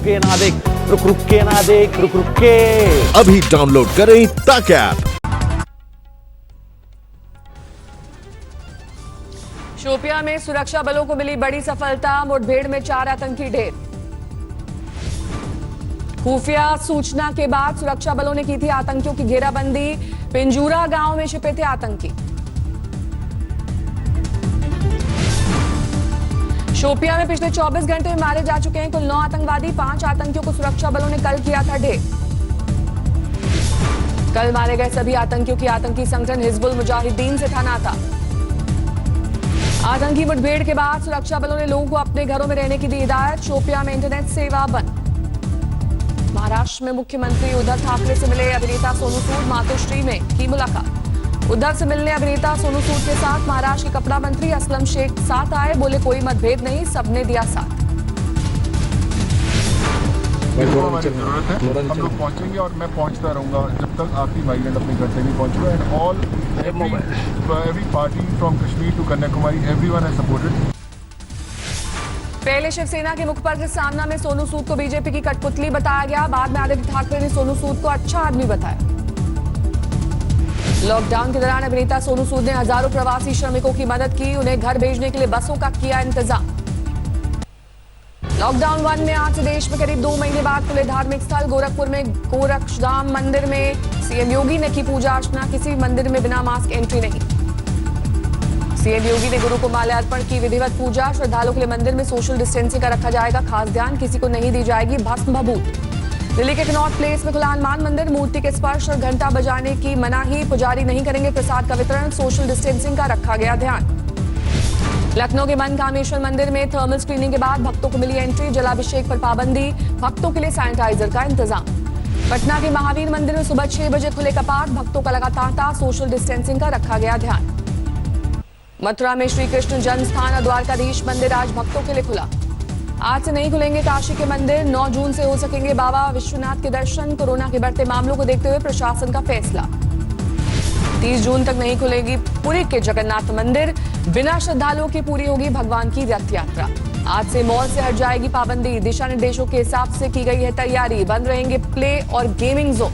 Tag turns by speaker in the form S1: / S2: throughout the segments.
S1: के ना देख, रुक के ना देख, रुक के।
S2: अभी डाउनलोड करें तक ऐप।
S3: शोपियां में सुरक्षा बलों को मिली बड़ी सफलता, मुठभेड़ में 4 आतंकी ढेर। खुफिया सूचना के बाद सुरक्षा बलों ने की थी आतंकियों की घेराबंदी, पिंजूरा गांव में छिपे थे आतंकी। शोपियां में पिछले 24 घंटे में मारे जा चुके हैं कुल 9 आतंकवादी, 5 आतंकियों को सुरक्षा बलों ने कल किया था ढेर। कल मारे गए सभी आतंकियों की आतंकी संगठन हिजबुल मुजाहिदीन से था नाता। आतंकी मुठभेड़ के बाद सुरक्षा बलों ने लोगों को अपने घरों में रहने की दी हिदायत, शोपियां में इंटरनेट सेवा बंद। महाराष्ट्र में मुख्यमंत्री उद्धव ठाकरे से मिले अभिनेता सोनू सूद, मातोश्री में की मुलाकात। उद्धव से मिलने अभिनेता सोनू सूद के साथ महाराष्ट्र के कपड़ा मंत्री असलम शेख साथ आए, बोले कोई मतभेद नहीं, सबने दिया साथ।
S4: हमारी जरूरत है, हम लोग पहुंचेंगे और मैं पहुंचता रहूंगा जब तक आखिरी माइग्रेंट अपने घर से नहीं पहुंचूगा। And all every party from Kashmir to Kanyakumari, everyone has supported.
S3: पहले शिवसेना के मुखपत्र सामना में सोनू सूद को बीजेपी की कठपुतली बताया गया, बाद में आदित्य ठाकरे ने सोनू सूद को अच्छा आदमी बताया। लॉकडाउन के दौरान अभिनेता सोनू सूद ने हजारों प्रवासी श्रमिकों की मदद की, उन्हें घर भेजने के लिए बसों का किया इंतजाम। लॉकडाउन 1 में आज से देश में करीब 2 महीने बाद खुले धार्मिक स्थल, गोरखपुर में गोरक्षधाम मंदिर में सीएम योगी ने की पूजा अर्चना, किसी मंदिर में बिना मास्क एंट्री नहीं। सीएम योगी ने गुरु को माल्यार्पण की विधिवत पूजा, श्रद्धालुओं के लिए मंदिर में सोशल डिस्टेंसिंग का रखा जाएगा खास ध्यान, किसी को नहीं दी जाएगी भस्म भभूत। दिल्ली के कनॉट प्लेस में खुला हनुमान मंदिर, मूर्ति के स्पर्श और घंटा बजाने की मनाही, पुजारी नहीं करेंगे प्रसाद का वितरण, सोशल डिस्टेंसिंग का रखा गया ध्यान। लखनऊ के मनकामेश्वर मंदिर में थर्मल स्क्रीनिंग के बाद भक्तों को मिली एंट्री, जलाभिषेक पर पाबंदी, भक्तों के लिए सैनिटाइजर का इंतजाम। पटना के महावीर मंदिर में सुबह 6 बजे खुले कपाट, भक्तों का लगा तांता, सोशल डिस्टेंसिंग का रखा गया ध्यान। मथुरा में श्री कृष्ण जन्म स्थान और द्वारकाधीश मंदिर आज भक्तों के लिए खुला। आज से नहीं खुलेंगे काशी के मंदिर, 9 जून से हो सकेंगे बाबा विश्वनाथ के दर्शन, कोरोना के बढ़ते मामलों को देखते हुए प्रशासन का फैसला। 30 जून तक नहीं खुलेगी पुरी के जगन्नाथ मंदिर, बिना श्रद्धालुओं की पूरी होगी भगवान की रथ यात्रा। आज से मॉल से हट जाएगी पाबंदी, दिशा निर्देशों के हिसाब से की गई है तैयारी, बंद रहेंगे प्ले और गेमिंग जोन।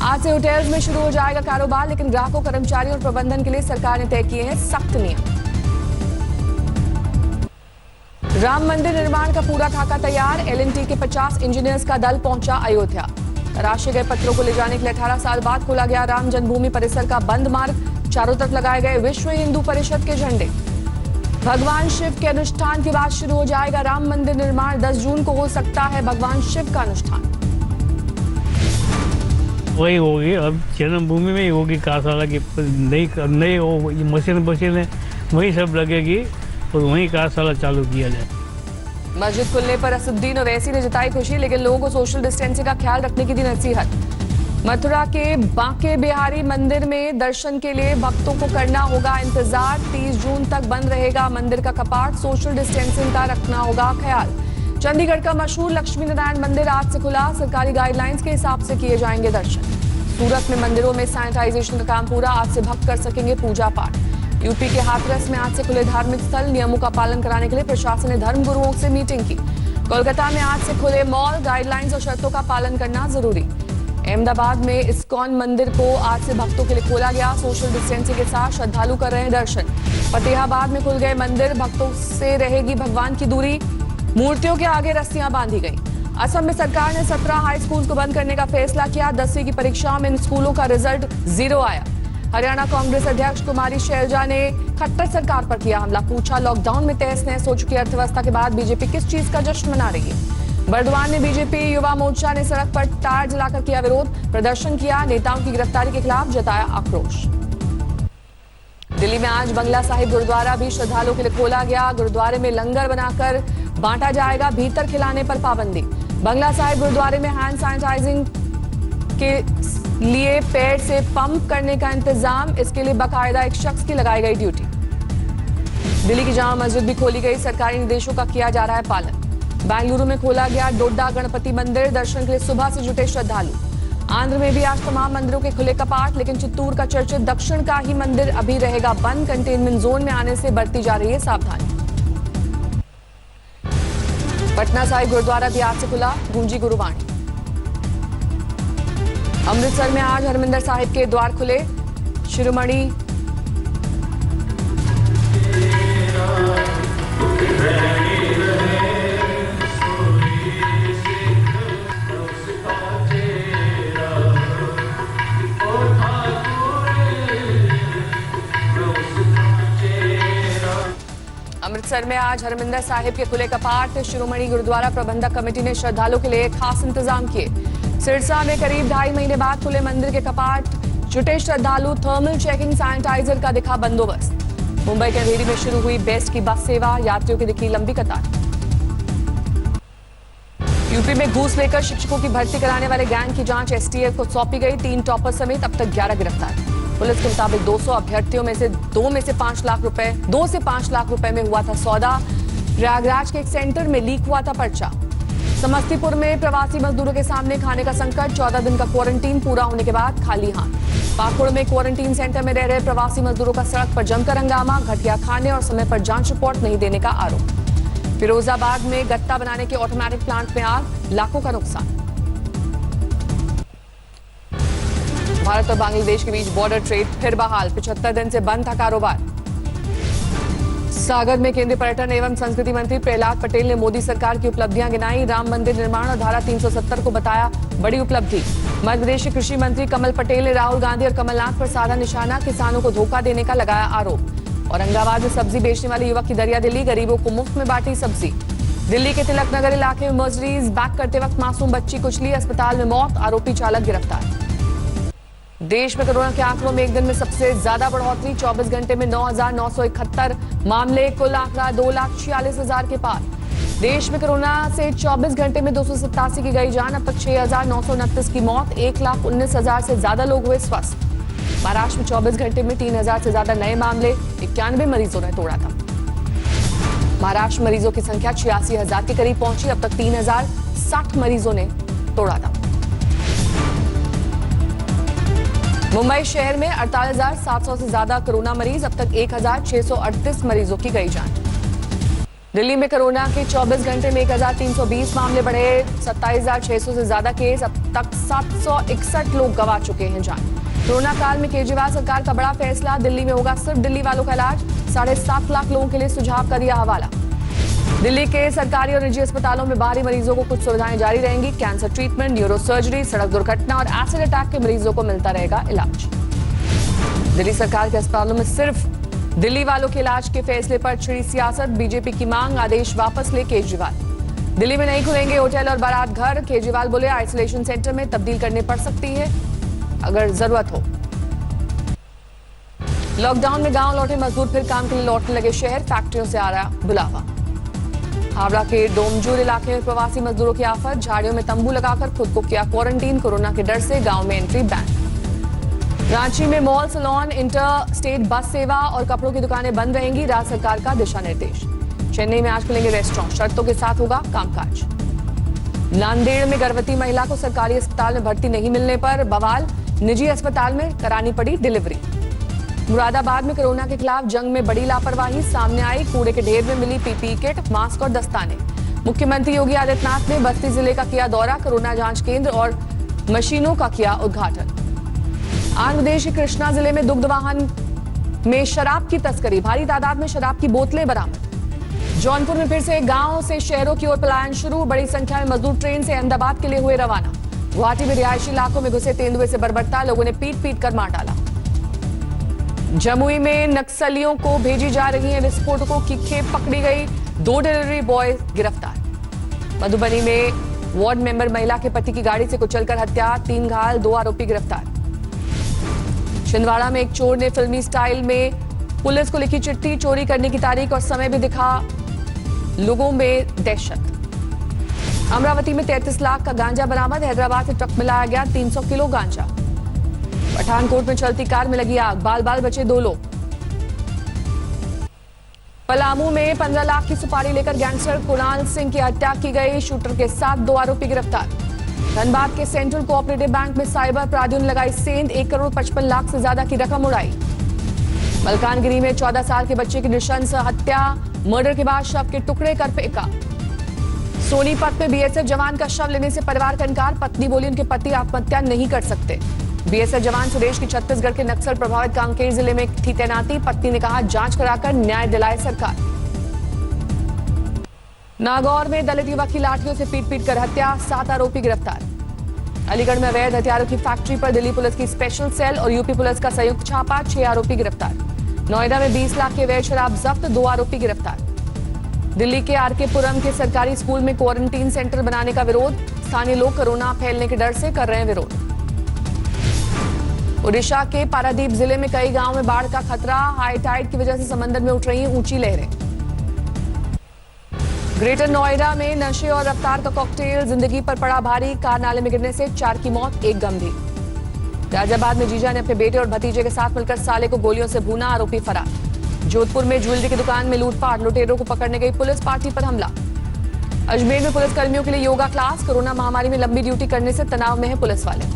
S3: आज से होटल्स में शुरू हो जाएगा कारोबार, लेकिन ग्राहकों, कर्मचारियों और प्रबंधन के लिए सरकार ने तय किए हैं सख्त नियम। राम मंदिर निर्माण का पूरा खाका तैयार, एल&टी के 50 इंजीनियर्स का दल पहुंचा अयोध्या। तराशे गए पत्थरों को ले जाने के लिए 18 साल बाद खोला गया राम जन्मभूमि परिसर का बंद मार्ग, चारों तरफ लगाए गए विश्व हिंदू परिषद के झंडे। भगवान शिव के अनुष्ठान के बाद शुरू हो जाएगा राम मंदिर निर्माण, 10 जून को हो सकता है भगवान शिव का अनुष्ठान।
S5: वही होगी, अब जन्मभूमि में ही होगी कार्यशाला की, नई मशीन वही सब लगेगी और वही कार्यशाला चालू किया जाए।
S3: मस्जिद खुलने पर असुद्दीन ओवैसी ने जताई खुशी, लेकिन लोगों को सोशल डिस्टेंसिंग का ख्याल रखने की दी नसीहत। मथुरा के बांके बिहारी मंदिर में दर्शन के लिए भक्तों को करना होगा इंतजार, 30 जून तक बंद रहेगा मंदिर का कपाट, सोशल डिस्टेंसिंग का रखना होगा ख्याल। चंडीगढ़ का मशहूर लक्ष्मी नारायण मंदिर आज से खुला, सरकारी गाइडलाइंस के हिसाब से किए जाएंगे दर्शन। सूरत में मंदिरों में सैनिटाइजेशन का काम पूरा, आज से भक्त कर सकेंगे पूजा पाठ। यूपी के हाथरस में आज से खुले धार्मिक स्थल, नियमों का पालन कराने के लिए प्रशासन ने धर्म गुरुओं से मीटिंग की। कोलकाता में आज से खुले मॉल, गाइडलाइंस और शर्तों का पालन करना जरूरी। अहमदाबाद में इस्कॉन मंदिर को आज से भक्तों के लिए खोला गया, सोशल डिस्टेंसिंग के साथ श्रद्धालु कर रहे हैं दर्शन। फतेहाबाद में खुल गए मंदिर, भक्तों से रहेगी भगवान की दूरी, मूर्तियों के आगे रस्सियां बांधी गई। असम में सरकार ने 17 हाई स्कूल को बंद करने का फैसला किया, 10वीं की परीक्षाओं में इन स्कूलों का रिजल्ट 0 आया। हरियाणा कांग्रेस अध्यक्ष कुमारी शैलजा ने खट्टर सरकार पर किया हमला, पूछा लॉकडाउन में तहस नहस हो चुकी अर्थव्यवस्था के बाद बीजेपी किस चीज का जश्न मना रही है। बर्दवान में बीजेपी युवा मोर्चा ने सड़क पर टायर जलाकर किया विरोध, प्रदर्शन किया, नेताओं की गिरफ्तारी के खिलाफ जताया आक्रोश। दिल्ली में आज बंगला साहिब गुरुद्वारा भी श्रद्धालुओं के लिए खोला गया, गुरुद्वारे में लंगर बनाकर बांटा जाएगा, भीतर खिलाने पर पाबंदी। बंगला साहिब गुरुद्वारे में हैंड सैनिटाइजिंग के लिए पैर से पंप करने का इंतजाम, इसके लिए बाकायदा एक शख्स की लगाई गई ड्यूटी। दिल्ली की जामा मस्जिद भी खोली गई, सरकारी निर्देशों का किया जा रहा है पालन। बेंगलुरु में खोला गया डोडा गणपति मंदिर, दर्शन के लिए सुबह से जुटे श्रद्धालु। आंध्र में भी आज तमाम मंदिरों के खुले कपाट, लेकिन चित्तूर का चर्चित दक्षिण का ही मंदिर अभी रहेगा बंद, कंटेनमेंट जोन में आने से बरती जा रही है सावधानी। पटना साहिब गुरुद्वारा भी आज से खुला, गूंजी गुरुवाणी। अमृतसर में आज हरमिंदर साहिब के द्वार खुले, शिरोमणि अमृतसर में आज हरमिंदर साहिब के खुले कपाट, शिरोमणि गुरुद्वारा प्रबंधक कमेटी ने श्रद्धालुओं के लिए खास इंतजाम किए। सिरसा में करीब 2.5 महीने बाद खुले मंदिर के कपाट, जुटे श्रद्धालु, थर्मल चेकिंग, सैनिटाइजर का दिखा बंदोबस्त। मुंबई के अंधेरी में शुरू हुई बेस्ट की बस सेवा, यात्रियों की दिखी लंबी कतार। यूपी में घूस लेकर शिक्षकों की भर्ती कराने वाले गैंग की जांच एसटीएफ को सौंपी गई, 3 टॉपर समेत अब तक 11 गिरफ्तार। पुलिस के मुताबिक 200 अभ्यर्थियों में से 2 से 5 लाख रुपए में हुआ था सौदा। प्रयागराज के एक सेंटर में लीक हुआ था पर्चा। समस्तीपुर में प्रवासी मजदूरों के सामने खाने का संकट, 14 दिन का क्वारंटीन पूरा होने के बाद खाली हाथ। पाकुड़ में क्वारंटीन सेंटर में रह रहे प्रवासी मजदूरों का सड़क पर जमकर हंगामा, घटिया खाने और समय पर जांच रिपोर्ट नहीं देने का आरोप। फिरोजाबाद में गत्ता बनाने के ऑटोमेटिक प्लांट में आग, लाखों का नुकसान। भारत और बांग्लादेश के बीच बॉर्डर ट्रेड फिर बहाल, 75 दिन से बंद था कारोबार। सागर में केंद्रीय पर्यटन एवं संस्कृति मंत्री प्रहलाद पटेल ने मोदी सरकार की उपलब्धियां गिनाई, राम मंदिर निर्माण और धारा 370 को बताया बड़ी उपलब्धि। मध्य प्रदेश के कृषि मंत्री कमल पटेल ने राहुल गांधी और कमलनाथ पर साधा निशाना, किसानों को धोखा देने का लगाया आरोप। औरंगाबाद में सब्जी बेचने वाले युवक की दरिया दिली, गरीबों को मुफ्त में बांटी सब्जी। दिल्ली के तिलक नगर इलाके में मर्सिडीज बैक करते वक्त मासूम बच्ची कुचली, अस्पताल में मौत, आरोपी चालक गिरफ्तार। देश में कोरोना के आंकड़ों में एक दिन में सबसे ज्यादा बढ़ोतरी, 24 घंटे में 9,971 मामले, कुल आंकड़ा 2,46,000 के पार। देश में कोरोना से 24 घंटे में 287 की गई जान, अब तक 6,929 की मौत, 1,19,000 से ज्यादा लोग हुए स्वस्थ। महाराष्ट्र में 24 घंटे में 3,000 से ज्यादा नए मामले, 91 मरीजों ने तोड़ा था। महाराष्ट्र मरीजों की संख्या 86,000 के करीब पहुंची, अब तक 3,060 मरीजों ने तोड़ा था। मुंबई शहर में 48,700 से ज्यादा कोरोना मरीज, अब तक 1,638 मरीजों की गई जान। दिल्ली में कोरोना के 24 घंटे में 1,320 मामले बढ़े, 27,600 से ज्यादा केस, अब तक 761 लोग गंवा चुके हैं जान। कोरोना काल में केजरीवाल सरकार का बड़ा फैसला, दिल्ली में होगा सिर्फ दिल्ली वालों का इलाज, 7.5 लाख लोगों के लिए सुझाव का दिया हवाला। दिल्ली के सरकारी और निजी अस्पतालों में बाहरी मरीजों को कुछ सुविधाएं जारी रहेंगी, कैंसर ट्रीटमेंट, न्यूरो सर्जरी, सड़क दुर्घटना और एसिड अटैक के मरीजों को मिलता रहेगा इलाज। दिल्ली सरकार के अस्पतालों में सिर्फ दिल्ली वालों के इलाज के फैसले पर छिड़ी सियासत, बीजेपी की मांग, आदेश वापस ले केजरीवाल। दिल्ली में नहीं खुलेंगे होटल और बारात घर, केजरीवाल बोले आइसोलेशन सेंटर में तब्दील करनी पड़ सकती है अगर जरूरत हो। लॉकडाउन में गांव लौटे मजदूर फिर काम के लिए लौटने लगे शहर, फैक्ट्रियों से आ रहा बुलावा। हावड़ा के डोमजूर इलाके में प्रवासी मजदूरों की आफत, झाड़ियों में तंबू लगाकर खुद को किया क्वारंटीन, कोरोना के डर से गांव में एंट्री बैन। रांची में mall, salon, inter state bus सेवा और कपड़ों की दुकानें बंद रहेंगी, राज्य सरकार का दिशा निर्देश। चेन्नई में आज खुलेंगे रेस्टोरेंट, शर्तों के साथ होगा कामकाज। नांदेड़ में गर्भवती महिला को सरकारी अस्पताल में भर्ती नहीं मिलने पर बवाल, निजी अस्पताल में करानी पड़ी डिलीवरी। मुरादाबाद में कोरोना के खिलाफ जंग में बड़ी लापरवाही सामने आई, कूड़े के ढेर में मिली पीपीई किट, मास्क और दस्ताने। मुख्यमंत्री योगी आदित्यनाथ ने बस्ती जिले का किया दौरा, कोरोना जांच केंद्र और मशीनों का किया उद्घाटन। आंध्र प्रदेश के कृष्णा जिले में दुग्ध वाहन में शराब की तस्करी, भारी तादाद में शराब की बोतलें बरामद। जौनपुर में फिर से गांव से शहरों की ओर पलायन शुरू, बड़ी संख्या में मजदूर ट्रेन से अहमदाबाद के लिए हुए रवाना। गुवाहाटी में रिहायशी इलाकों में घुसे तेंदुए से बर्बरता, लोगों ने पीट पीट कर मार डाला। जमुई में नक्सलियों को भेजी जा रही है विस्फोटकों की खेप पकड़ी गई, 2 डिलीवरी बॉय गिरफ्तार। मधुबनी में वार्ड मेंबर महिला के पति की गाड़ी से कुचलकर हत्या, 3 घायल, 2 आरोपी गिरफ्तार। छिंदवाड़ा में एक चोर ने फिल्मी स्टाइल में पुलिस को लिखी चिट्ठी, चोरी करने की तारीख और समय भी दिखा, लोगों में दहशत। अमरावती में 33 लाख का गांजा बरामद, हैदराबाद से ट्रक मिलाया गया 300 किलो गांजा। पठानकोट में चलती कार में लगी आग, बाल बाल बचे 2 लोग। पलामू में 15 लाख की सुपारी लेकर गैंगस्टर कुणाल सिंह की हत्या की गई, शूटर के साथ 2 आरोपी गिरफ्तार। धनबाद के सेंट्रल कोऑपरेटिव बैंक में साइबर अपराधियों ने लगाई सेंध, 1 करोड़ 55 लाख से ज्यादा की रकम उड़ाई। मलकानगिरी में 14 साल के बच्चे की नृशंस हत्या, मर्डर के बाद शव के टुकड़े कर फेंका। सोनीपत में बीएसएफ जवान का शव लेने से परिवार का इनकार। पत्नी बोली उनके पति आत्महत्या नहीं कर सकते। बीएसएफ जवान सुरेश की छत्तीसगढ़ के नक्सल प्रभावित कांकेर जिले में थी तैनाती। पत्नी ने कहा जांच कराकर न्याय दिलाए सरकार। नागौर में दलित युवक की लाठियों से पीट कर हत्या, 7 आरोपी गिरफ्तार। अलीगढ़ में अवैध हथियारों की फैक्ट्री पर दिल्ली पुलिस की स्पेशल सेल और यूपी पुलिस का संयुक्त छापा, 6 आरोपी गिरफ्तार। नोएडा में 20 लाख के अवैध शराब जब्त, 2 आरोपी गिरफ्तार। दिल्ली के आरके पुरम के सरकारी स्कूल में क्वारंटीन सेंटर बनाने का विरोध। स्थानीय लोग कोरोना फैलने के डर से कर रहे हैं विरोध। ओडिशा के पारादीप जिले में कई गांवों में बाढ़ का खतरा। हाई टाइड की वजह से समंदर में उठ रही हैं ऊंची लहरें। ग्रेटर नोएडा में नशे और रफ्तार का कॉकटेल, जिंदगी पर पड़ा भारी। कार नाले में गिरने से 4 की मौत, 1 गंभीर। गाजियाबाद में जीजा ने अपने बेटे और भतीजे के साथ मिलकर साले को गोलियों से भूना, आरोपी फरार। जोधपुर में ज्वेलरी की दुकान में लूटपाट, लुटेरों को पकड़ने गई पुलिस, पार्टी पर हमला। अजमेर में पुलिस कर्मियों के लिए योगा क्लास। कोरोना महामारी में लंबी ड्यूटी करने से तनाव में है पुलिस वाले।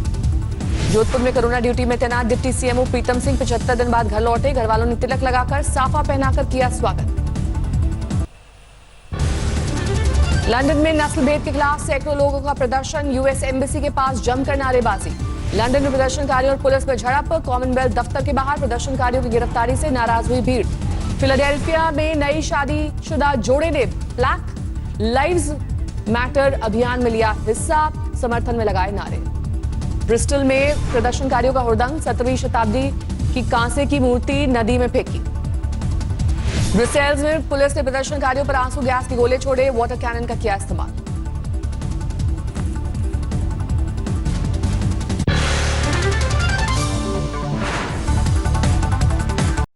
S3: जोधपुर में कोरोना ड्यूटी में तैनात डिप्टी सीएमओ प्रीतम सिंह 75 दिन बाद घर लौटे। घर वालों ने तिलक लगाकर साफा पहनाकर किया स्वागत। लंदन में नस्लभेद के खिलाफ सैकड़ों लोगों का प्रदर्शन। यूएस एम्बेसी के पास जमकर नारेबाजी। लंदन में प्रदर्शनकारियों और पुलिस में झड़प। कॉमनवेल्थ दफ्तर के बाहर प्रदर्शनकारियों की गिरफ्तारी से नाराज हुई भीड़। फिलाडेल्फिया में नई शादीशुदा जोड़े ने ब्लैक लाइव्स मैटर अभियान में लिया हिस्सा, समर्थन में लगाए नारे। ब्रिस्टल में प्रदर्शनकारियों का हुड़दंग। 17वीं शताब्दी की कांसे की मूर्ति नदी में फेंकी। ब्रुसेल्स में पुलिस ने प्रदर्शनकारियों पर आंसू गैस के गोले छोड़े, वाटर कैनन का किया इस्तेमाल।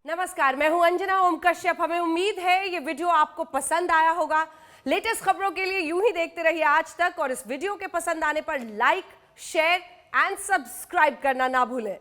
S6: नमस्कार, मैं हूं अंजना ओम कश्यप। हमें उम्मीद है ये वीडियो आपको पसंद आया होगा। लेटेस्ट खबरों के लिए यूं ही देखते रहिए आज तक, और इस वीडियो के पसंद आने पर लाइक, शेयर एंड सब्सक्राइब करना ना भूलें।